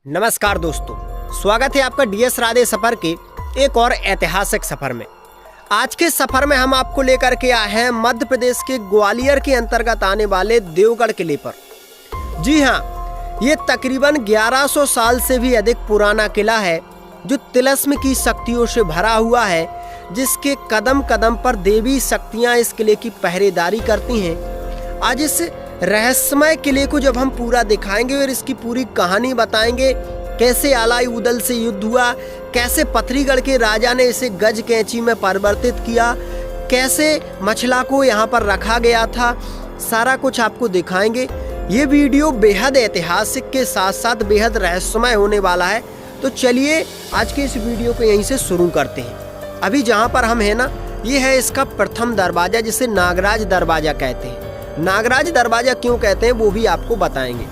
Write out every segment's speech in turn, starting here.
नमस्कार दोस्तों, स्वागत है आपका डीएस राधे सफर के एक और ऐतिहासिक सफर में। आज के सफर में हम आपको लेकर के आए हैं मध्य प्रदेश के ग्वालियर के अंतर्गत आने वाले देवगढ़ किले पर। जी हाँ, ये तकरीबन 1100 साल से भी अधिक पुराना किला है जो तिलस्म की शक्तियों से भरा हुआ है, जिसके कदम कदम पर देवी शक्तियाँ इस किले की पहरेदारी करती हैं। आज इस रहस्यमय किले को जब हम पूरा दिखाएंगे और इसकी पूरी कहानी बताएंगे, कैसे आलाई उदल से युद्ध हुआ, कैसे पथरीगढ़ के राजा ने इसे गज कैंची में परिवर्तित किया, कैसे मछला को यहाँ पर रखा गया था, सारा कुछ आपको दिखाएंगे। ये वीडियो बेहद ऐतिहासिक के साथ साथ बेहद रहस्यमय होने वाला है। तो चलिए आज के इस वीडियो को यहीं से शुरू करते हैं। अभी जहाँ पर हम हैं ना, ये है इसका प्रथम दरवाजा, जिसे नागराज दरवाजा कहते हैं। नागराज दरवाजा क्यों कहते हैं वो भी आपको बताएंगे।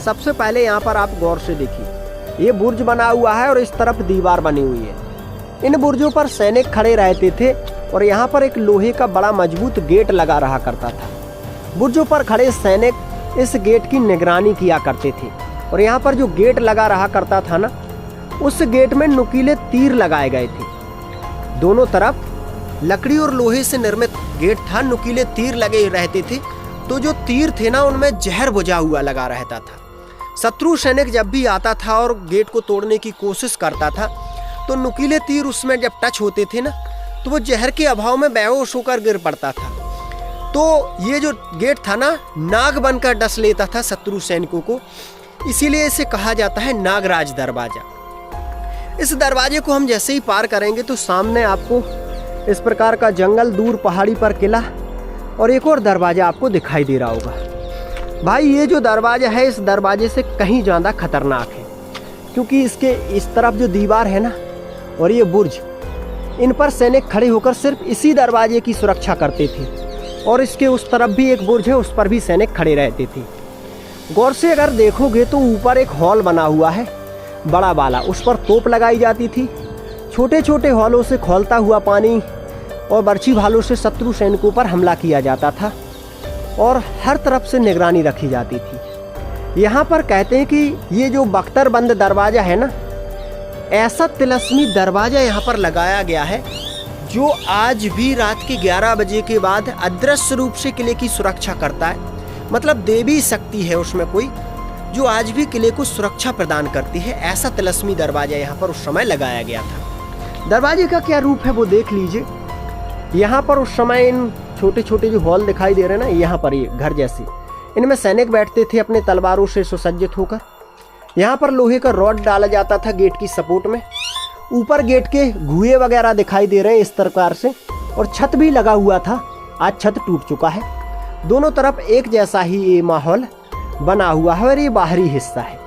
सबसे पहले यहाँ पर आप गौर से देखिए, ये बुर्ज बना हुआ है और इस तरफ दीवार बनी हुई है। इन बुर्जों पर सैनिक खड़े रहते थे और यहाँ पर एक लोहे का बड़ा मजबूत गेट लगा रहा करता था। बुर्जों पर खड़े सैनिक इस गेट की निगरानी किया करते थे और यहाँ पर जो गेट लगा रहा करता था ना, उस गेट में नुकीले तीर लगाए गए थे। दोनों तरफ लकड़ी और लोहे से निर्मित गेट था, नुकीले तीर लगे रहते थे। तो जो तीर थे ना, उनमें जहर बुझा हुआ लगा रहता था। शत्रु सैनिक जब भी आता था और गेट को तोड़ने की कोशिश करता था, तो नुकीले तीर उसमें जब टच होते थे ना, तो वो जहर के अभाव में बेहोश होकर गिर पड़ता था। तो ये जो गेट था ना, नाग बनकर डस लेता था शत्रु सैनिकों को, इसीलिए इसे कहा जाता है नागराज दरवाजा। इस दरवाजे को हम जैसे ही पार करेंगे तो सामने आपको इस प्रकार का जंगल, दूर पहाड़ी पर किला और एक और दरवाजा आपको दिखाई दे रहा होगा। भाई ये जो दरवाजा है, इस दरवाजे से कहीं ज़्यादा खतरनाक है, क्योंकि इसके इस तरफ जो दीवार है ना और ये बुर्ज, इन पर सैनिक खड़े होकर सिर्फ इसी दरवाजे की सुरक्षा करते थे। और इसके उस तरफ भी एक बुर्ज है, उस पर भी सैनिक खड़े रहते थे। गौर से अगर देखोगे तो ऊपर एक हॉल बना हुआ है बड़ा वाला, उस पर तोप लगाई जाती थी। छोटे छोटे हॉलों से खौलता हुआ पानी और बर्छी भालों से शत्रु सैनिकों पर हमला किया जाता था और हर तरफ से निगरानी रखी जाती थी। यहाँ पर कहते हैं कि ये जो बख्तरबंद दरवाजा है ना, ऐसा तिलस्मी दरवाजा यहाँ पर लगाया गया है जो आज भी रात के 11 बजे के बाद अदृश्य रूप से किले की सुरक्षा करता है। मतलब देवी शक्ति है उसमें कोई, जो आज भी किले को सुरक्षा प्रदान करती है। ऐसा तिलस्मी दरवाजा यहाँ पर उस समय लगाया गया था। दरवाजे का क्या रूप है वो देख लीजिए। यहाँ पर उस समय इन छोटे छोटे जो हॉल दिखाई दे रहे हैं ना, यहाँ पर ये घर जैसे, इनमें सैनिक बैठते थे अपने तलवारों से सुसज्जित होकर। यहाँ पर लोहे का रॉड डाला जाता था गेट की सपोर्ट में। ऊपर गेट के घुए वगैरह दिखाई दे रहे हैं इस प्रकार से, और छत भी लगा हुआ था। आज छत टूट चुका है। दोनों तरफ एक जैसा ही ये माहौल बना हुआ है और ये बाहरी हिस्सा है।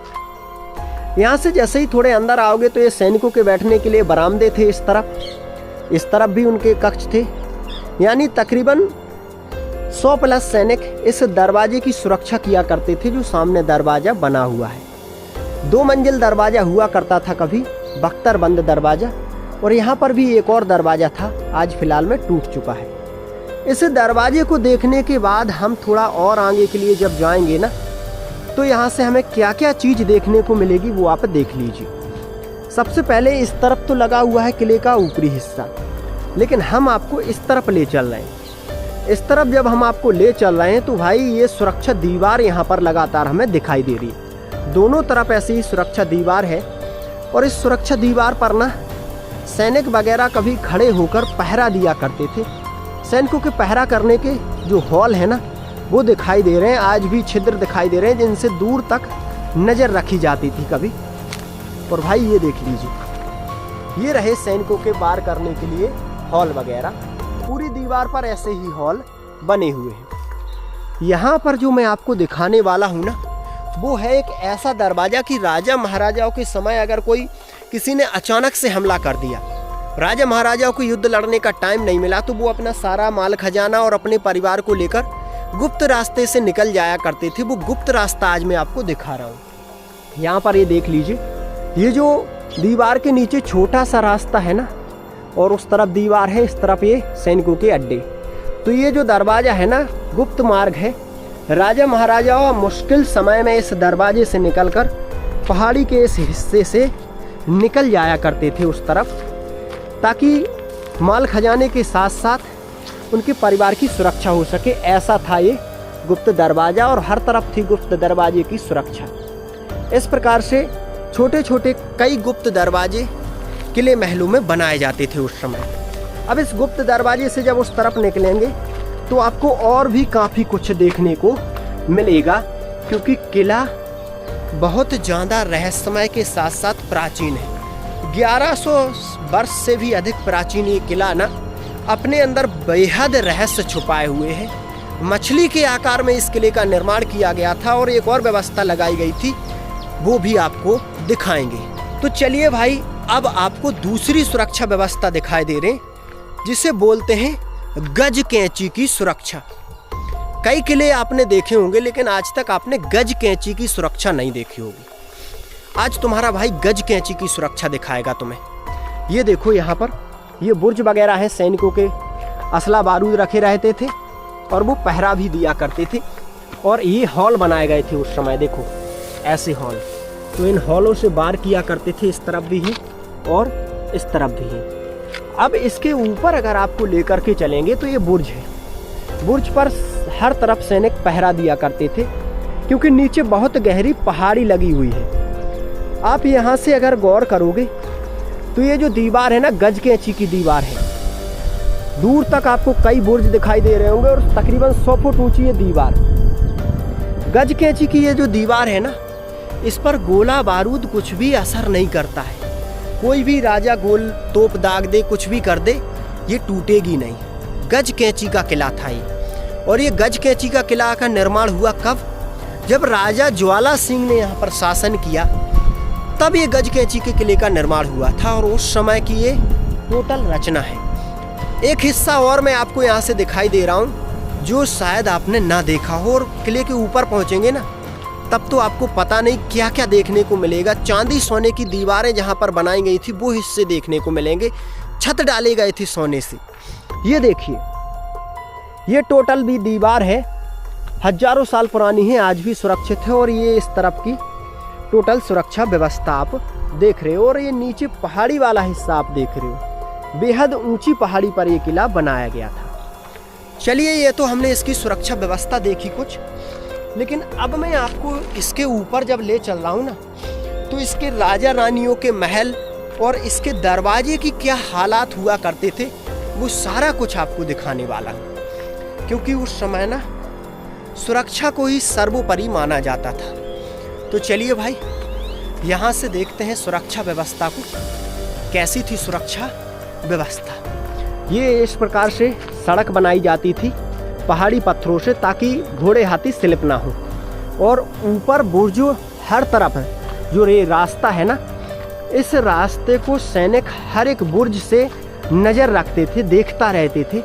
यहाँ से जैसे ही थोड़े अंदर आओगे तो ये सैनिकों के बैठने के लिए बरामदे थे। इस तरफ भी उनके कक्ष थे। यानी तकरीबन 100 प्लस सैनिक इस दरवाजे की सुरक्षा किया करते थे जो सामने दरवाजा बना हुआ है। 2 मंजिल दरवाजा हुआ करता था कभी, बख्तरबंद दरवाजा। और यहाँ पर भी एक और दरवाजा था, आज फिलहाल में टूट चुका है। इस दरवाजे को देखने के बाद हम थोड़ा और आगे के लिए जब जाएंगे ना, तो यहाँ से हमें क्या क्या चीज़ देखने को मिलेगी वो आप देख लीजिए। सबसे पहले इस तरफ तो लगा हुआ है किले का ऊपरी हिस्सा, लेकिन हम आपको इस तरफ ले चल रहे हैं। इस तरफ जब हम आपको ले चल रहे हैं तो भाई ये सुरक्षा दीवार यहाँ पर लगातार हमें दिखाई दे रही है। दोनों तरफ ऐसी ही सुरक्षा दीवार है और इस सुरक्षा दीवार पर ना सैनिक वगैरह कभी खड़े होकर पहरा दिया करते थे। सैनिकों के पहरा करने के जो हॉल है ना, वो दिखाई दे रहे हैं। आज भी छिद्र दिखाई दे रहे हैं जिनसे दूर तक नज़र रखी जाती थी कभी। और भाई ये देख लीजिए, ये रहे सैनिकों के पार करने के लिए हॉल वगैरह। पूरी दीवार पर ऐसे ही हॉल बने हुए हैं। यहाँ पर जो मैं आपको दिखाने वाला हूँ ना, वो है एक ऐसा दरवाजा कि राजा महाराजाओं के समय अगर किसी ने अचानक से हमला कर दिया, राजा महाराजाओं को युद्ध लड़ने का टाइम नहीं मिला, तो वो अपना सारा माल खजाना और अपने परिवार को लेकर गुप्त रास्ते से निकल जाया करते थे। वो गुप्त रास्ता आज मैं आपको दिखा रहा हूँ। यहाँ पर ये देख लीजिए, ये जो दीवार के नीचे छोटा सा रास्ता है ना, और उस तरफ दीवार है, इस तरफ ये सैनिकों के अड्डे। तो ये जो दरवाजा है ना, गुप्त मार्ग है। राजा महाराजाओं मुश्किल समय में इस दरवाजे से निकलकर पहाड़ी के इस हिस्से से निकल जाया करते थे उस तरफ, ताकि माल खजाने के साथ साथ उनके परिवार की सुरक्षा हो सके। ऐसा था ये गुप्त दरवाज़ा, और हर तरफ थी गुप्त दरवाजे की सुरक्षा। इस प्रकार से छोटे छोटे कई गुप्त दरवाजे किले महलों में बनाए जाते थे उस समय। अब इस गुप्त दरवाजे से जब उस तरफ निकलेंगे तो आपको और भी काफ़ी कुछ देखने को मिलेगा, क्योंकि किला बहुत ज़्यादा रहस्यमय के साथ साथ प्राचीन है। 1100 वर्ष से भी अधिक प्राचीन ये किला ना अपने अंदर बेहद रहस्य छुपाए हुए है। मछली के आकार में इस किले का निर्माण किया गया था, और एक और व्यवस्था लगाई गई थी, वो भी आपको दिखाएंगे। तो चलिए भाई, अब आपको दूसरी सुरक्षा व्यवस्था दिखाई दे रहे हैं, जिसे बोलते हैं गज कैंची की सुरक्षा। कई किले आपने देखे होंगे, लेकिन आज तक आपने गज कैंची की सुरक्षा नहीं देखी होगी। आज तुम्हारा भाई गज कैंची की सुरक्षा दिखाएगा तुम्हें। ये देखो, यहाँ पर ये बुर्ज वगैरह है, सैनिकों के असला बारूद रखे रहते थे और वो पहरा भी दिया करते थे। और ये हॉल बनाए गए थे उस समय, देखो ऐसे हॉल। तो इन हॉलों से वार किया करते थे, इस तरफ भी है और इस तरफ भी है। अब इसके ऊपर अगर आपको लेकर के चलेंगे तो ये बुर्ज है। बुर्ज पर हर तरफ सैनिक पहरा दिया करते थे, क्योंकि नीचे बहुत गहरी पहाड़ी लगी हुई है। आप यहाँ से अगर गौर करोगे तो ये जो दीवार है ना, गज कैंची की दीवार है। दूर तक आपको कई बुर्ज दिखाई दे रहे होंगे, और तकरीबन 100 फुट ऊंची ये दीवार। गज कैंची की ये जो दीवार है ना, इस पर गोला बारूद कुछ भी असर नहीं करता है। कोई भी राजा गोल तोप दाग दे, कुछ भी कर दे, ये टूटेगी नहीं। गज कैंची का किला था ये। और ये गज कैंची का किला का निर्माण हुआ कब? जब राजा ज्वाला सिंह ने यहाँ पर शासन किया, तब ये गज कैंची के किले का निर्माण हुआ था। और उस समय की ये टोटल रचना है। एक हिस्सा और मैं आपको यहाँ से दिखाई दे रहा हूँ, जो शायद आपने ना देखा हो। और किले के ऊपर पहुँचेंगे ना, तब तो आपको पता नहीं क्या क्या देखने को मिलेगा। चांदी सोने की दीवारें जहाँ पर बनाई गई थी, वो हिस्से देखने को मिलेंगे। छत डाले गए थे सोने से। ये देखिए, ये टोटल भी दीवार है, हजारों साल पुरानी है, आज भी सुरक्षित है। और ये इस तरफ की टोटल सुरक्षा व्यवस्था आप देख रहे हो। और ये नीचे पहाड़ी वाला हिस्सा आप देख रहे हो। बेहद ऊंची पहाड़ी पर ये किला बनाया गया था। चलिए, ये तो हमने इसकी सुरक्षा व्यवस्था देखी कुछ, लेकिन अब मैं आपको इसके ऊपर जब ले चल रहा हूँ ना, तो इसके राजा रानियों के महल और इसके दरवाजे की क्या हालात हुआ करते थे, वो सारा कुछ आपको दिखाने वाला हूँ। क्योंकि उस समय ना सुरक्षा को ही सर्वोपरि माना जाता था। तो चलिए भाई, यहाँ से देखते हैं सुरक्षा व्यवस्था को। कैसी थी सुरक्षा व्यवस्था? ये इस प्रकार से सड़क बनाई जाती थी पहाड़ी पत्थरों से, ताकि घोड़े हाथी स्लिप ना हो। और ऊपर बुर्ज हर तरफ है। जो ये रास्ता है ना, इस रास्ते को सैनिक हर एक बुर्ज से नज़र रखते थे, देखता रहते थे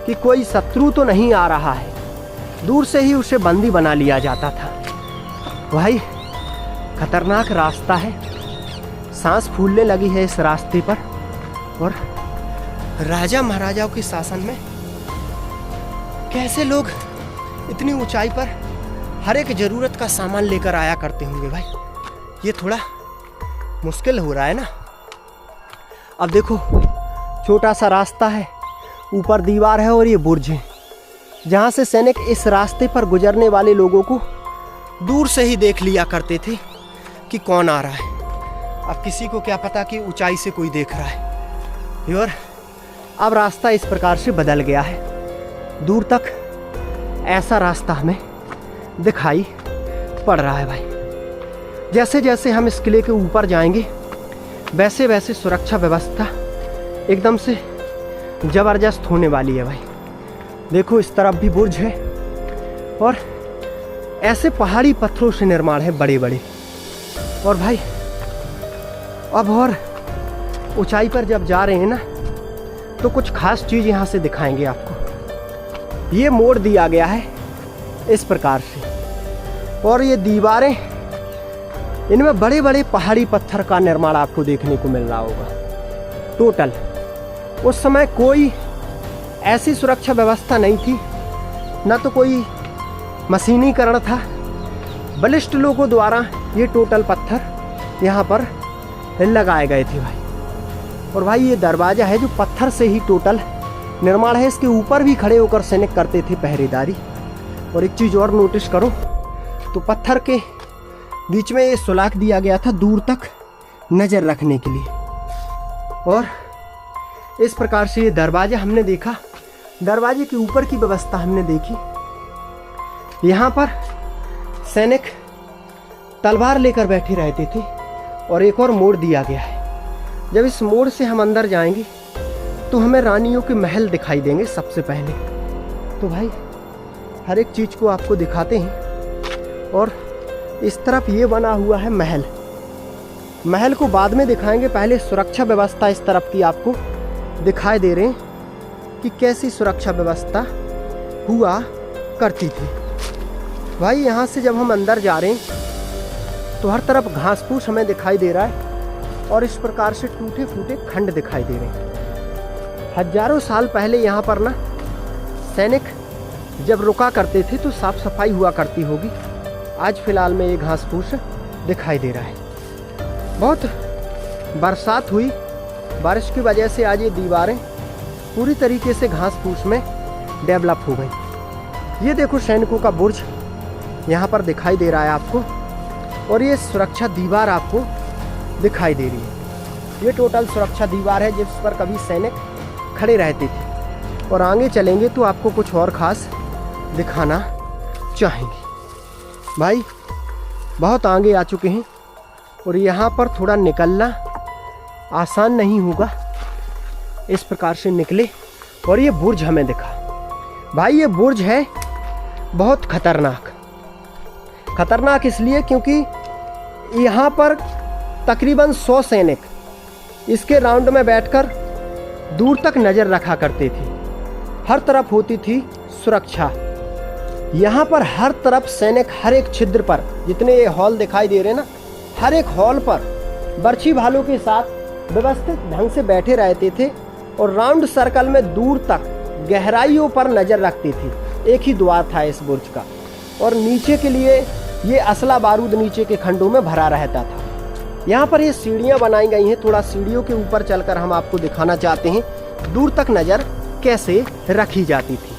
कि कोई शत्रु तो नहीं आ रहा है। दूर से ही उसे बंदी बना लिया जाता था। भाई, खतरनाक रास्ता है, सांस फूलने लगी है इस रास्ते पर। और राजा महाराजाओं के शासन में कैसे लोग इतनी ऊंचाई पर हर एक जरूरत का सामान लेकर आया करते होंगे भाई। ये थोड़ा मुश्किल हो रहा है ना। अब देखो, छोटा सा रास्ता है, ऊपर दीवार है और ये बुर्ज है, जहाँ से सैनिक इस रास्ते पर गुजरने वाले लोगों को दूर से ही देख लिया करते थे कि कौन आ रहा है। अब किसी को क्या पता कि ऊंचाई से कोई देख रहा है। और अब रास्ता इस प्रकार से बदल गया है। दूर तक ऐसा रास्ता हमें दिखाई पड़ रहा है भाई। जैसे जैसे हम इस किले के ऊपर जाएंगे, वैसे वैसे सुरक्षा व्यवस्था एकदम से ज़बरदस्त होने वाली है भाई। देखो, इस तरफ भी बुर्ज है और ऐसे पहाड़ी पत्थरों से निर्माण है, बड़े बड़े। और भाई, अब और ऊंचाई पर जब जा रहे हैं ना, तो कुछ खास चीज़ यहाँ से दिखाएंगे आपको। ये मोड़ दिया गया है इस प्रकार से, और ये दीवारें, इनमें बड़े बड़े पहाड़ी पत्थर का निर्माण आपको देखने को मिल रहा होगा। टोटल उस समय कोई ऐसी सुरक्षा व्यवस्था नहीं थी, ना तो कोई मशीनीकरण था। बलिष्ठ लोगों द्वारा ये टोटल पत्थर यहाँ पर लगाए गए थे भाई। और भाई ये दरवाज़ा है जो पत्थर से ही टोटल निर्माण है। इसके ऊपर भी खड़े होकर सैनिक करते थे पहरेदारी। और एक चीज़ और नोटिस करो तो पत्थर के बीच में ये सुलाख दिया गया था दूर तक नज़र रखने के लिए। और इस प्रकार से ये दरवाज़ा हमने देखा। दरवाजे के ऊपर की व्यवस्था हमने देखी। यहाँ पर सैनिक तलवार लेकर बैठे रहते थे। और एक और मोड़ दिया गया है। जब इस मोड़ से हम अंदर जाएंगे तो हमें रानियों के महल दिखाई देंगे सबसे पहले। तो भाई हर एक चीज़ को आपको दिखाते हैं। और इस तरफ ये बना हुआ है महल। महल को बाद में दिखाएंगे, पहले सुरक्षा व्यवस्था इस तरफ की आपको दिखाई दे रहे हैं कि कैसी सुरक्षा व्यवस्था हुआ करती थी। भाई यहाँ से जब हम अंदर जा रहे हैं तो हर तरफ घास फूस हमें दिखाई दे रहा है। और इस प्रकार से टूटे फूटे खंड दिखाई दे रहे हैं। हजारों साल पहले यहाँ पर ना सैनिक जब रुका करते थे तो साफ सफाई हुआ करती होगी। आज फिलहाल में ये घास फूस दिखाई दे रहा है। बहुत बरसात हुई, बारिश की वजह से आज ये दीवारें पूरी तरीके से घास फूस में डेवलप हो गई। ये देखो सैनिकों का बुर्ज यहाँ पर दिखाई दे रहा है आपको। और ये सुरक्षा दीवार आपको दिखाई दे रही है। ये टोटल सुरक्षा दीवार है जिस पर कभी सैनिक खड़े रहते थे। और आगे चलेंगे तो आपको कुछ और ख़ास दिखाना चाहेंगे। भाई बहुत आगे आ चुके हैं और यहाँ पर थोड़ा निकलना आसान नहीं होगा। इस प्रकार से निकले और ये बुर्ज हमें दिखा। भाई ये बुर्ज है बहुत खतरनाक। खतरनाक इसलिए क्योंकि यहाँ पर तकरीबन 100 सैनिक इसके राउंड में बैठकर दूर तक नज़र रखा करते थे। हर तरफ होती थी सुरक्षा। यहाँ पर हर तरफ सैनिक हर एक छिद्र पर, जितने ये हॉल दिखाई दे रहे हैं ना, हर एक हॉल पर बर्छी भालों के साथ व्यवस्थित ढंग से बैठे रहते थे। और राउंड सर्कल में दूर तक गहराइयों पर नज़र रखते थे। एक ही द्वार था इस बुर्ज का। और नीचे के लिए ये असला बारूद नीचे के खंडों में भरा रहता था। यहाँ पर ये सीढ़ियाँ बनाई गई हैं। थोड़ा सीढ़ियों के ऊपर चलकर हम आपको दिखाना चाहते हैं दूर तक नज़र कैसे रखी जाती थी।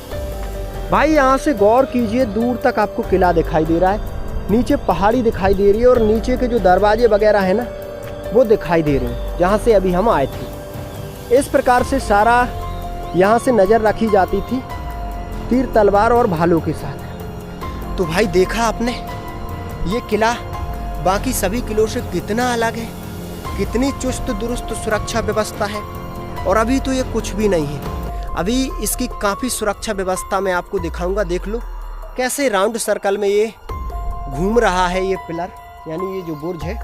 भाई यहाँ से गौर कीजिए, दूर तक आपको किला दिखाई दे रहा है, नीचे पहाड़ी दिखाई दे रही है और नीचे के जो दरवाजे वगैरह हैं ना वो दिखाई दे रहे हैं जहाँ से अभी हम आए थे। इस प्रकार से सारा यहाँ से नज़र रखी जाती थी तीर तलवार और भालों के साथ। तो भाई देखा आपने ये किला बाकी सभी किलों से कितना अलग है, कितनी चुस्त दुरुस्त सुरक्षा व्यवस्था है। और अभी तो ये कुछ भी नहीं है, अभी इसकी काफ़ी सुरक्षा व्यवस्था मैं आपको दिखाऊंगा। देख लो कैसे राउंड सर्कल में ये घूम रहा है ये पिलर, यानी ये जो बुर्ज है।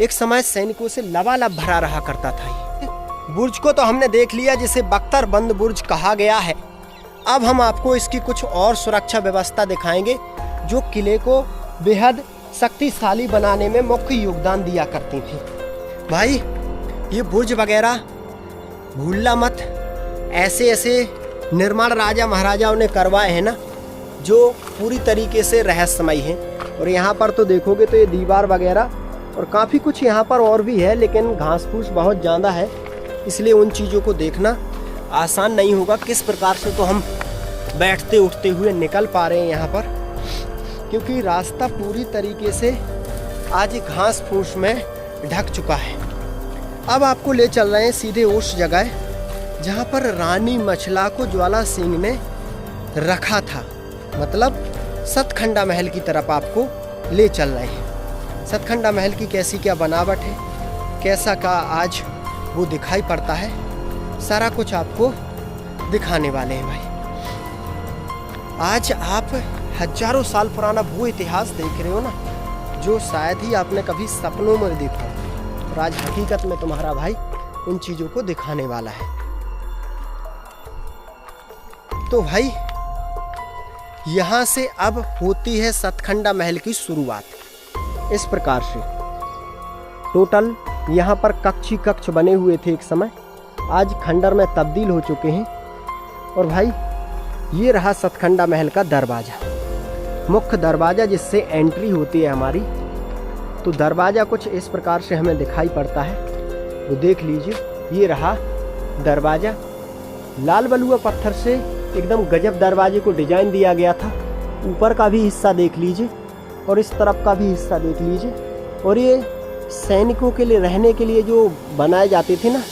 एक समय सैनिकों से लबालब भरा रहा करता था ये बुर्ज को। तो हमने देख लिया जिसे बख्तरबंद बुर्ज कहा गया है। अब हम आपको इसकी कुछ और सुरक्षा व्यवस्था दिखाएंगे जो किले को बेहद शक्तिशाली बनाने में मुख्य योगदान दिया करती थी। भाई ये बुर्ज वगैरह भूलना मत, ऐसे ऐसे निर्माण राजा महाराजाओं ने करवाए हैं ना जो पूरी तरीके से रहस्यमयी हैं। और यहाँ पर तो देखोगे तो ये दीवार वगैरह और काफ़ी कुछ यहाँ पर और भी है, लेकिन घास फूस बहुत ज़्यादा है इसलिए उन चीज़ों को देखना आसान नहीं होगा। किस प्रकार से तो हम बैठते उठते हुए निकल पा रहे हैं यहाँ पर, क्योंकि रास्ता पूरी तरीके से आज घास फूस में ढक चुका है। अब आपको ले चल रहे हैं सीधे उस जगह जहाँ पर रानी मछला को ज्वाला सिंह ने रखा था, मतलब सतखंडा महल की तरफ आपको ले चल रहे हैं। सतखंडा महल की कैसी क्या बनावट है, कैसा का आज वो दिखाई पड़ता है, सारा कुछ आपको दिखाने वाले हैं भाई। आज आप हजारों साल पुराना वो इतिहास देख रहे हो ना जो शायद ही आपने कभी सपनों में देखा, और आज हकीकत में तुम्हारा भाई उन चीज़ों को दिखाने वाला है। तो भाई यहाँ से अब होती है सतखंडा महल की शुरुआत। इस प्रकार से टोटल यहाँ पर कक्ष ही कक्ष बने हुए थे एक समय, आज खंडर में तब्दील हो चुके हैं। और भाई ये रहा सतखंडा महल का दरवाज़ा, मुख्य दरवाज़ा जिससे एंट्री होती है हमारी तो दरवाज़ा कुछ इस प्रकार से हमें दिखाई पड़ता है। वो देख लीजिए, ये रहा दरवाज़ा। लाल बलुआ पत्थर से एकदम गजब दरवाजे को डिजाइन दिया गया था। ऊपर का भी हिस्सा देख लीजिए और इस तरफ का भी हिस्सा देख लीजिए। और ये सैनिकों के लिए रहने के लिए जो बनाए जाते थे ना,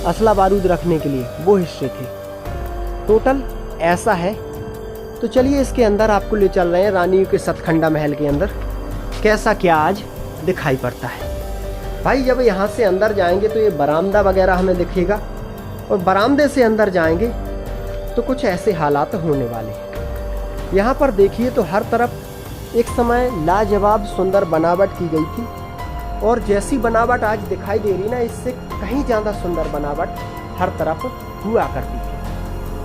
असला बारूद रखने के लिए, वो हिस्से थे। टोटल ऐसा है। तो चलिए इसके अंदर आपको ले चल रहे हैं, रानियों के सतखंडा महल के अंदर कैसा क्या आज दिखाई पड़ता है। भाई जब यहाँ से अंदर जाएंगे तो ये बरामदा वगैरह हमें दिखेगा, और बरामदे से अंदर जाएंगे तो कुछ ऐसे हालात होने वाले हैं। यहाँ पर देखिए तो हर तरफ एक समय लाजवाब सुंदर बनावट की गई थी, और जैसी बनावट आज दिखाई दे रही ना, इससे कहीं ज़्यादा सुंदर बनावट हर तरफ हुआ करती है।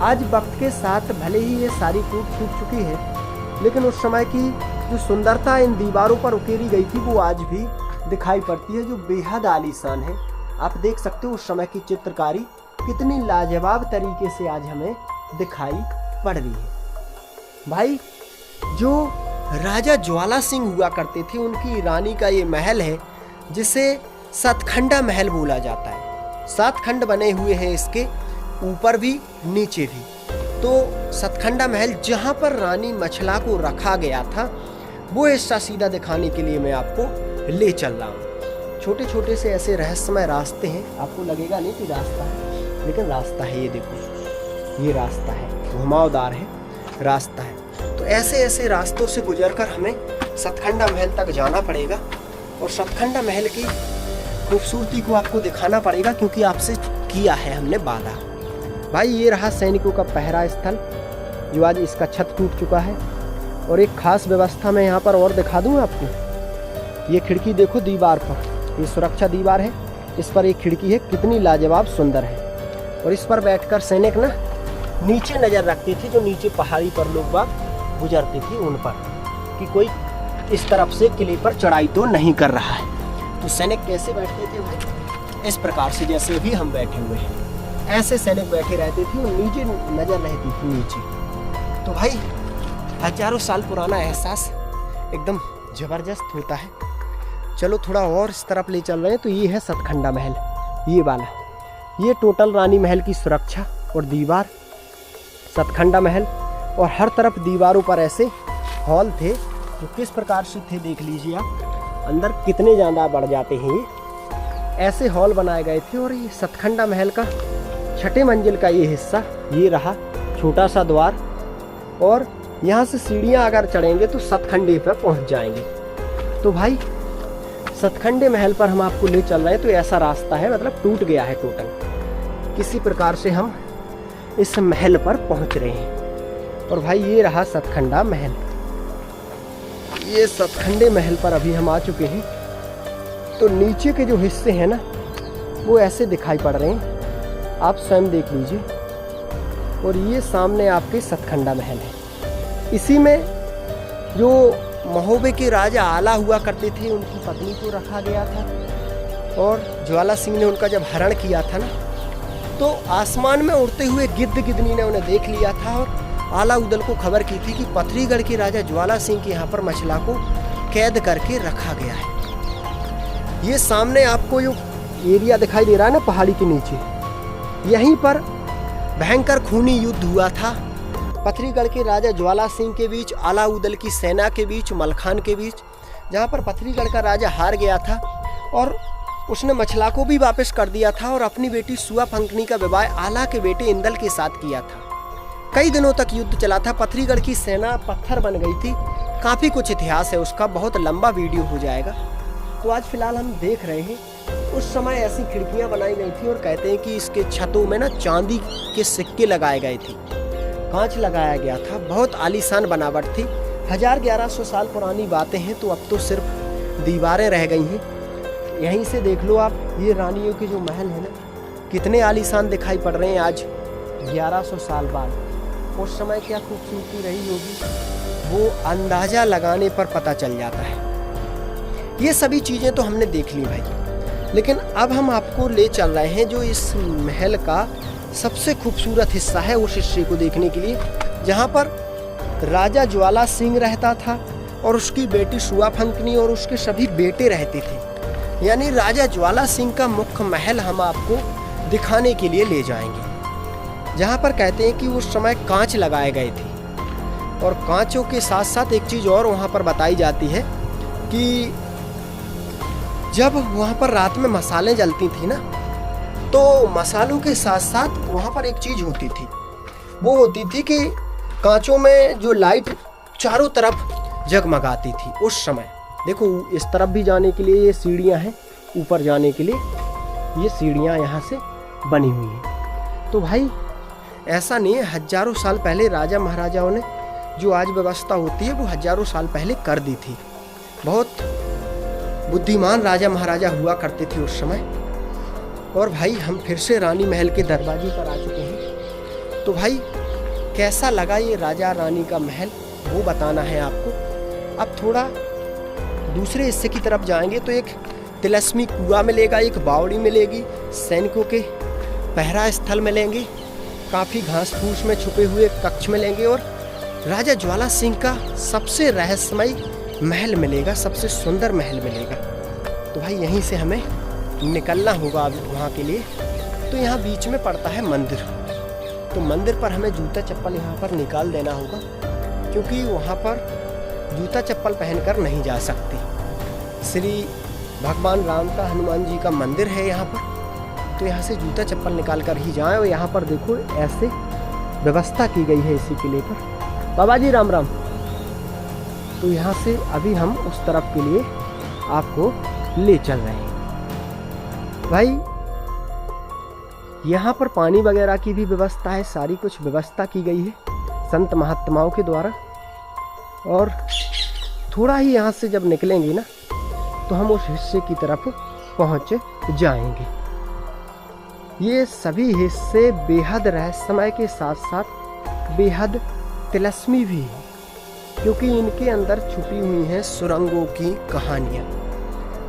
आज वक्त के साथ भले ही ये सारी टूट फूट चुकी है, लेकिन उस समय की जो सुंदरता इन दीवारों पर उकेरी गई थी वो आज भी दिखाई पड़ती है, जो बेहद आलीशान है। आप देख सकते हो उस समय की चित्रकारी कितनी लाजवाब तरीके से आज हमें दिखाई पड़ रही है। भाई जो राजा ज्वाला सिंह हुआ करते थे, उनकी रानी का ये महल है जिसे सतखंडा महल बोला जाता है। 7 खंड बने हुए हैं इसके, ऊपर भी नीचे भी। तो सतखंडा महल जहाँ पर रानी मछला को रखा गया था, वो हिस्सा सीधा दिखाने के लिए मैं आपको ले चल रहा हूँ। छोटे छोटे से ऐसे रहस्यमय रास्ते हैं, आपको लगेगा नहीं कि रास्ता है, लेकिन रास्ता है। ये देखो, ये रास्ता है, घुमावदार है रास्ता है। तो ऐसे ऐसे रास्तों से गुजरकर हमें सतखंडा महल तक जाना पड़ेगा, और सतखंडा महल की खूबसूरती को आपको दिखाना पड़ेगा, क्योंकि आपसे किया है हमने वादा। भाई ये रहा सैनिकों का पहरा स्थल, जो आज इसका छत टूट चुका है। और एक खास व्यवस्था मैं यहाँ पर और दिखा दूँ आपको। ये खिड़की देखो दीवार पर, ये सुरक्षा दीवार है, इस पर एक खिड़की है, कितनी लाजवाब सुंदर है। और इस पर बैठकर सैनिक ना नीचे नज़र रखते थे, जो नीचे पहाड़ी पर लोग बाग गुजरते थे उन पर, कि कोई इस तरफ से किले पर चढ़ाई तो नहीं कर रहा है। तो सैनिक कैसे बैठते थे? इस प्रकार से, जैसे भी हम बैठे हुए हैं, ऐसे सैनिक बैठे रहते थे और नीचे नजर रहती थी नीचे। तो भाई हजारों साल पुराना एहसास एकदम जबरदस्त होता है। चलो थोड़ा और इस तरफ ले चल रहे हैं। तो ये है सतखंडा महल, ये वाला, ये टोटल रानी महल की सुरक्षा और दीवार सतखंडा महल। और हर तरफ दीवारों पर ऐसे हॉल थे, जो किस प्रकार से थे देख लीजिए आप, अंदर कितने ज़्यादा बढ़ जाते हैं। ये ऐसे हॉल बनाए गए थे। और ये सतखंडा महल का 6ठे मंजिल का ये हिस्सा, ये रहा छोटा सा द्वार। और यहाँ से सीढ़ियाँ अगर चढ़ेंगे तो सतखंडे पर पहुँच जाएंगे। तो भाई सतखंडे महल पर हम आपको ले चल रहे हैं। तो ऐसा रास्ता है, मतलब टूट गया है टोटल। किसी प्रकार से हम इस महल पर पहुँच रहे हैं। और भाई ये रहा सतखंडा महल। ये सतखंडे महल पर अभी हम आ चुके हैं। तो नीचे के जो हिस्से हैं ना, वो ऐसे दिखाई पड़ रहे हैं, आप स्वयं देख लीजिए। और ये सामने आपके सतखंडा महल है। इसी में जो महोबे के राजा आला हुआ करते थे, उनकी पत्नी को रखा गया था। और ज्वाला सिंह ने उनका जब हरण किया था ना, तो आसमान में उड़ते हुए गिद्ध-गिद्धनी ने उन्हें देख लिया था, और आला उदल को खबर की थी कि पथरीगढ़ के राजा ज्वाला सिंह के यहाँ पर मछला को कैद करके रखा गया है। ये सामने आपको जो एरिया दिखाई दे रहा है ना पहाड़ी के नीचे, यहीं पर भयंकर खूनी युद्ध हुआ था पथरीगढ़ के राजा ज्वाला सिंह के बीच, आला उदल की सेना के बीच, मलखान के बीच, जहाँ पर पथरीगढ़ का राजा हार गया था और उसने मछला को भी वापस कर दिया था और अपनी बेटी सुआ फंकनी का विवाह आला के बेटे इंदल के साथ किया था। कई दिनों तक युद्ध चला था, पथरीगढ़ की सेना पत्थर बन गई थी। काफ़ी कुछ इतिहास है उसका, बहुत लंबा वीडियो हो जाएगा। तो आज फिलहाल हम देख रहे हैं, उस समय ऐसी खिड़कियां बनाई गई थी और कहते हैं कि इसके छतों में ना चांदी के सिक्के लगाए गए थे, कांच लगाया गया था, बहुत आलीशान बनावट थी। 1100 साल पुरानी बातें हैं, तो अब तो सिर्फ दीवारें रह गई हैं। यहीं से देख लो आप, ये रानियों के जो महल है ना, कितने आलीशान दिखाई पड़ रहे हैं आज 1100 साल बाद। उस समय क्या खूबसूरती रही होगी, वो अंदाज़ा लगाने पर पता चल जाता है। ये सभी चीज़ें तो हमने देख ली भाई, लेकिन अब हम आपको ले चल रहे हैं जो इस महल का सबसे खूबसूरत हिस्सा है, उस हिस्से को देखने के लिए, जहाँ पर राजा ज्वाला सिंह रहता था और उसकी बेटी शूआफंकनी और उसके सभी बेटे रहते थे। यानी राजा ज्वाला सिंह का मुख्य महल हम आपको दिखाने के लिए ले जाएंगे, जहाँ पर कहते हैं कि उस समय कांच लगाए गए थे। और कांचों के साथ साथ एक चीज़ और वहाँ पर बताई जाती है कि जब वहाँ पर रात में मसालें जलती थी ना, तो मसालों के साथ साथ वहाँ पर एक चीज़ होती थी, वो होती थी कि कांचों में जो लाइट चारों तरफ जगमगाती थी उस समय। देखो इस तरफ भी जाने के लिए ये सीढ़ियाँ हैं, ऊपर जाने के लिए ये सीढ़ियाँ यहाँ से बनी हुई हैं। तो भाई ऐसा नहीं है, हजारों साल पहले राजा महाराजाओं ने जो आज व्यवस्था होती है वो हजारों साल पहले कर दी थी। बहुत बुद्धिमान राजा महाराजा हुआ करते थे उस समय। और भाई हम फिर से रानी महल के दरवाजे पर आ चुके हैं। तो भाई कैसा लगा ये राजा रानी का महल वो बताना है आपको। अब थोड़ा दूसरे हिस्से की तरफ जाएंगे तो एक तिलस्मी कुआं मिलेगा, एक बावड़ी मिलेगी, सैनिकों के पहरा स्थल मिलेंगे, काफ़ी घास फूस में छुपे हुए कक्ष मिलेंगे और राजा ज्वाला सिंह का सबसे रहस्यमय महल मिलेगा, सबसे सुंदर महल मिलेगा। तो भाई यहीं से हमें निकलना होगा अब वहाँ के लिए। तो यहाँ बीच में पड़ता है मंदिर, तो मंदिर पर हमें जूता चप्पल यहाँ पर निकाल देना होगा, क्योंकि वहाँ पर जूता चप्पल पहनकर नहीं जा सकते। श्री भगवान राम का, हनुमान जी का मंदिर है यहाँ पर, तो यहाँ से जूता चप्पल निकाल कर ही जाएं। और यहाँ पर देखो ऐसे व्यवस्था की गई है इसी किले पर। बाबा जी राम राम। तो यहाँ से अभी हम उस तरफ के लिए आपको ले चल रहे हैं। भाई यहाँ पर पानी वगैरह की भी व्यवस्था है, सारी कुछ व्यवस्था की गई है संत महात्माओं के द्वारा। और थोड़ा ही यहाँ से जब निकलेंगे ना तो हम उस हिस्से की तरफ पहुँच जाएंगे। ये सभी हिस्से बेहद रहस्यमय के साथ साथ बेहद तिलस्मी भी है, क्योंकि इनके अंदर छुपी हुई हैं सुरंगों की कहानियाँ।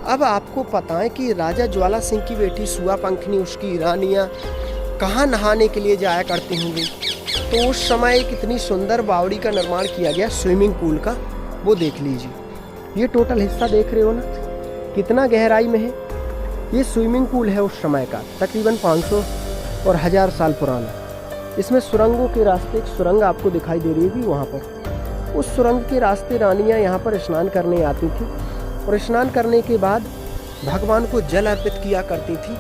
अब आपको पता है कि राजा ज्वाला सिंह की बेटी शूआफंकनी, उसकी रानियाँ कहाँ नहाने के लिए जाया करती होंगी। तो उस समय एक इतनी सुंदर बावड़ी का निर्माण किया गया स्विमिंग पूल का, वो देख लीजिए। ये टोटल हिस्सा देख रहे हो ना कितना गहराई में है। ये स्विमिंग पूल है उस समय का, तकरीबन 500 और 1000 साल पुराना। इसमें सुरंगों के रास्ते, एक सुरंग आपको दिखाई दे रही होगी वहाँ पर। उस सुरंग के रास्ते रानियाँ यहाँ पर स्नान करने आती थी और स्नान करने के बाद भगवान को जल अर्पित किया करती थी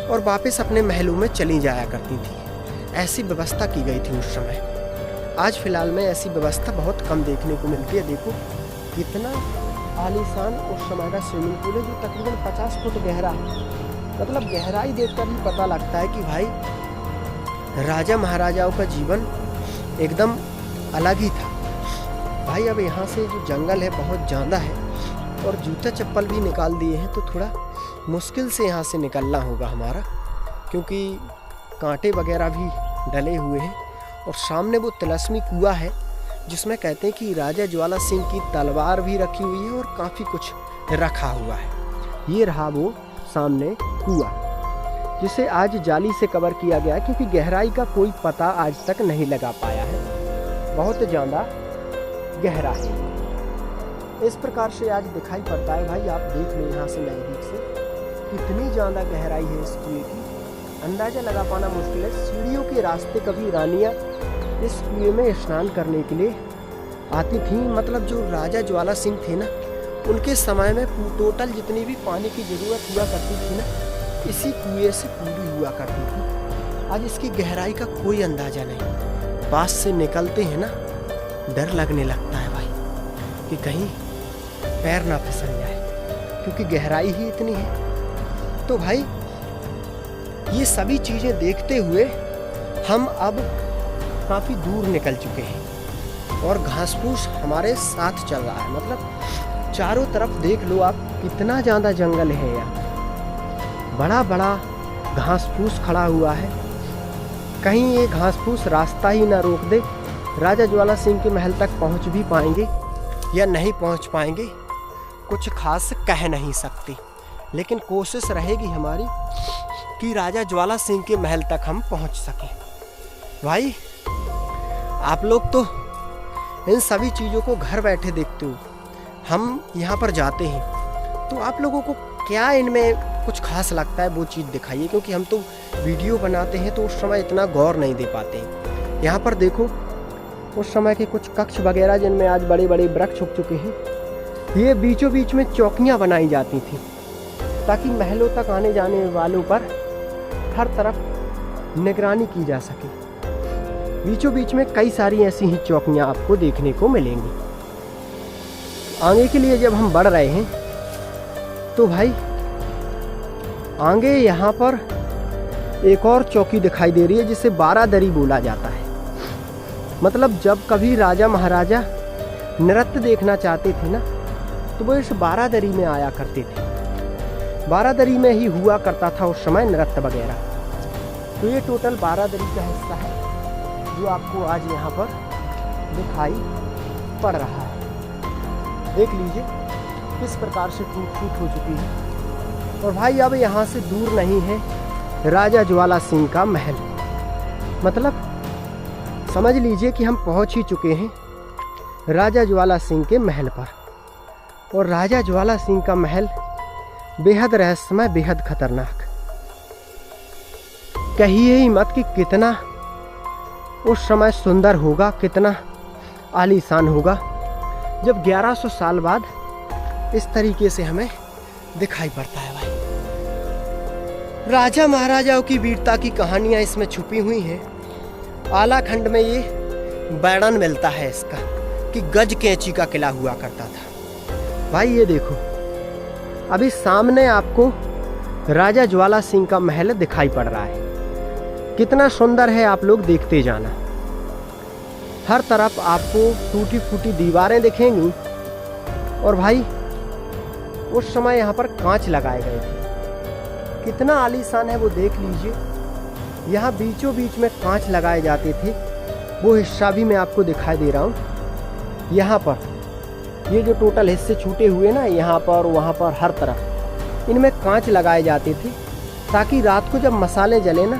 और वापस अपने महलों में चली जाया करती थी। ऐसी व्यवस्था की गई थी उस समय। आज फिलहाल में ऐसी व्यवस्था बहुत कम देखने को मिलती है। देखो कितना आलीशान उस समय का स्विमिंग पूल है, जो तकरीबन 50 फुट गहरा है। मतलब गहराई देखकर ही पता लगता है कि भाई राजा महाराजाओं का जीवन एकदम अलग ही था। भाई अब यहाँ से जो जंगल है बहुत ज़्यादा है और जूता चप्पल भी निकाल दिए हैं, तो थोड़ा मुश्किल से यहाँ से निकलना होगा हमारा, क्योंकि कांटे वगैरह भी डले हुए हैं। और सामने वो तिलस्मी कुआं है जिसमें कहते हैं कि राजा ज्वाला सिंह की तलवार भी रखी हुई है और काफ़ी कुछ रखा हुआ है। ये रहा वो सामने कुआं, जिसे आज जाली से कवर किया गया, क्योंकि गहराई का कोई पता आज तक नहीं लगा पाया है, बहुत ज़्यादा गहरा है। इस प्रकार से आज दिखाई पड़ता है। भाई आप देख लो यहाँ से नज़दीक से कितनी ज़्यादा गहराई है इस कुएं की, अंदाज़ा लगा पाना मुश्किल है। सीढ़ियों के रास्ते कभी रानियाँ इस कुएं में स्नान करने के लिए आती थीं। मतलब जो राजा ज्वाला सिंह थे ना, उनके समय में टोटल जितनी भी पानी की ज़रूरत हुआ करती थी ना, इसी कुएं से पूरी हुआ करती थी। आज इसकी गहराई का कोई अंदाज़ा नहीं। पास से निकलते हैं ना डर लगने लगता है भाई कि कहीं पैर ना फिसल जाए, क्योंकि गहराई ही इतनी है। तो भाई ये सभी चीज़ें देखते हुए हम अब काफ़ी दूर निकल चुके हैं और घास फूस हमारे साथ चल रहा है। मतलब चारों तरफ देख लो आप, कितना ज़्यादा जंगल है यहाँ। बड़ा बड़ा घास फूस खड़ा हुआ है, कहीं ये घास फूस रास्ता ही ना रोक दे। राजा ज्वाला सिंह के महल तक पहुँच भी पाएंगे या नहीं पहुँच पाएंगे, कुछ खास कह नहीं सकते, लेकिन कोशिश रहेगी हमारी कि राजा ज्वाला सिंह के महल तक हम पहुँच सकें। भाई आप लोग तो इन सभी चीज़ों को घर बैठे देखते हो, हम यहाँ पर जाते हैं तो आप लोगों को क्या इनमें कुछ खास लगता है वो चीज़ दिखाइए, क्योंकि हम तो वीडियो बनाते हैं तो उस समय इतना गौर नहीं दे पाते हैं। यहाँ पर देखो उस समय के कुछ कक्ष वगैरह जिनमें आज बड़े बड़े वृक्ष उग चुके हैं, ये बीचों बीच में चौकियाँ बनाई जाती थी ताकि महलों तक आने जाने वालों पर हर तरफ निगरानी की जा सके। बीचों बीच में कई सारी ऐसी ही चौकियाँ आपको देखने को मिलेंगी। आगे के लिए जब हम बढ़ रहे हैं तो भाई आगे यहाँ पर एक और चौकी दिखाई दे रही है जिसे बारादरी बोला जाता है। मतलब जब कभी राजा महाराजा नृत्य देखना चाहते थे ना तो वो इस बारादरी में आया करते थे। बारादरी में ही हुआ करता था उस समय नृत्य वगैरह। तो ये टोटल बारादरी का हिस्सा है जो आपको आज यहाँ पर दिखाई पड़ रहा है। देख लीजिए किस प्रकार से टूट फूट हो चुकी है। और भाई अब यहाँ से दूर नहीं है राजा ज्वाला सिंह का महल। मतलब समझ लीजिए कि हम पहुँच ही चुके हैं राजा ज्वाला सिंह के महल पर। और राजा ज्वाला सिंह का महल बेहद रहस्यमय, बेहद खतरनाक। कहिए ही मत कि कितना उस समय सुंदर होगा, कितना आलीशान होगा जब 1100 साल बाद इस तरीके से हमें दिखाई पड़ता है। भाई राजा महाराजाओं की वीरता की कहानियां इसमें छुपी हुई हैं। आलाखंड में ये वर्णन मिलता है इसका कि गज कैंची का किला हुआ करता था। भाई ये देखो अभी सामने आपको राजा ज्वाला सिंह का महल दिखाई पड़ रहा है। कितना सुंदर है, आप लोग देखते जाना। हर तरफ आपको टूटी फूटी दीवारें दिखेंगी। और भाई उस समय यहाँ पर कांच लगाए गए थे। कितना आलीशान है वो देख लीजिए। यहाँ बीचों बीच में कांच लगाए जाते थे। वो हिस्सा भी मैं आपको दिखाई दे रहा हूँ। यहाँ पर ये जो टोटल हिस्से छूटे हुए ना, यहाँ पर वहाँ पर हर तरफ इनमें कांच लगाए जाते थे ताकि रात को जब मसाले जले ना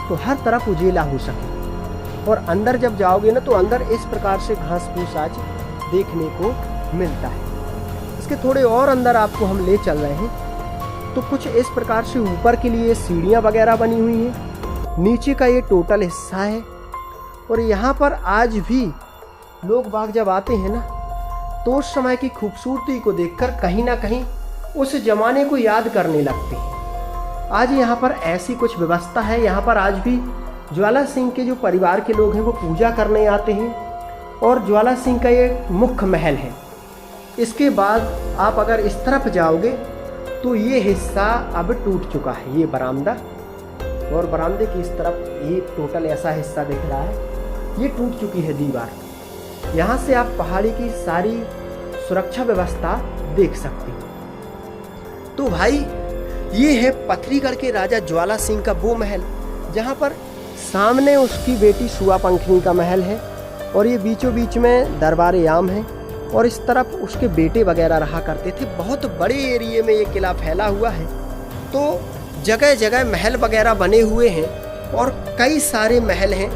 तो हर तरफ उजेला हो सके। और अंदर जब जाओगे ना तो अंदर इस प्रकार से घास फूस आज देखने को मिलता है। इसके थोड़े और अंदर आपको हम ले चल रहे हैं तो कुछ इस प्रकार से ऊपर के लिए सीढ़ियाँ वगैरह बनी हुई हैं। नीचे का ये टोटल हिस्सा है। और यहाँ पर आज भी लोग बाग जब आते हैं ना तो उस समय की खूबसूरती को देखकर कहीं ना कहीं उस जमाने को याद करने लगते हैं। आज यहाँ पर ऐसी कुछ व्यवस्था है। यहाँ पर आज भी ज्वाला सिंह के जो परिवार के लोग हैं वो पूजा करने आते हैं। और ज्वाला सिंह का ये मुख्य महल है। इसके बाद आप अगर इस तरफ जाओगे तो ये हिस्सा अब टूट चुका है, ये बरामदा। और बरामदे की इस तरफ ये टोटल ऐसा हिस्सा दिख रहा है, ये टूट चुकी है दीवार। यहाँ से आप पहाड़ी की सारी सुरक्षा व्यवस्था देख सकते हैं। तो भाई ये है पथरीगढ़ के राजा ज्वाला सिंह का वो महल जहाँ पर सामने उसकी बेटी सुआपंखनी का महल है। और ये बीचों बीच में दरबार आम है। और इस तरफ उसके बेटे वगैरह रहा करते थे। बहुत बड़े एरिए में ये किला फैला हुआ है। तो जगह जगह महल वगैरह बने हुए हैं और कई सारे महल हैं।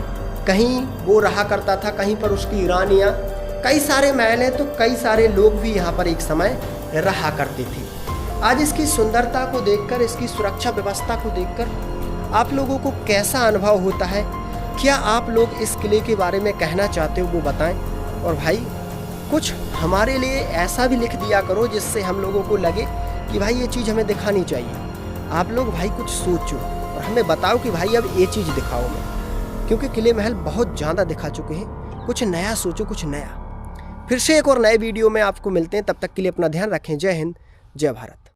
कहीं वो रहा करता था, कहीं पर उसकी रानियाँ, कई सारे महल हैं। तो कई सारे लोग भी यहाँ पर एक समय रहा करते थे। आज इसकी सुंदरता को देखकर, इसकी सुरक्षा व्यवस्था को देखकर आप लोगों को कैसा अनुभव होता है? क्या आप लोग इस किले के बारे में कहना चाहते हो वो बताएं। और भाई कुछ हमारे लिए ऐसा भी लिख दिया करो जिससे हम लोगों को लगे कि भाई ये चीज़ हमें दिखानी चाहिए। आप लोग भाई कुछ सोचो और हमें बताओ कि भाई अब ये चीज़ दिखाओ मैं, क्योंकि किले महल बहुत ज़्यादा दिखा चुके हैं। कुछ नया सोचो, कुछ नया। फिर से एक और नए वीडियो में आपको मिलते हैं। तब तक के लिए अपना ध्यान रखें। जय हिंद, जय भारत।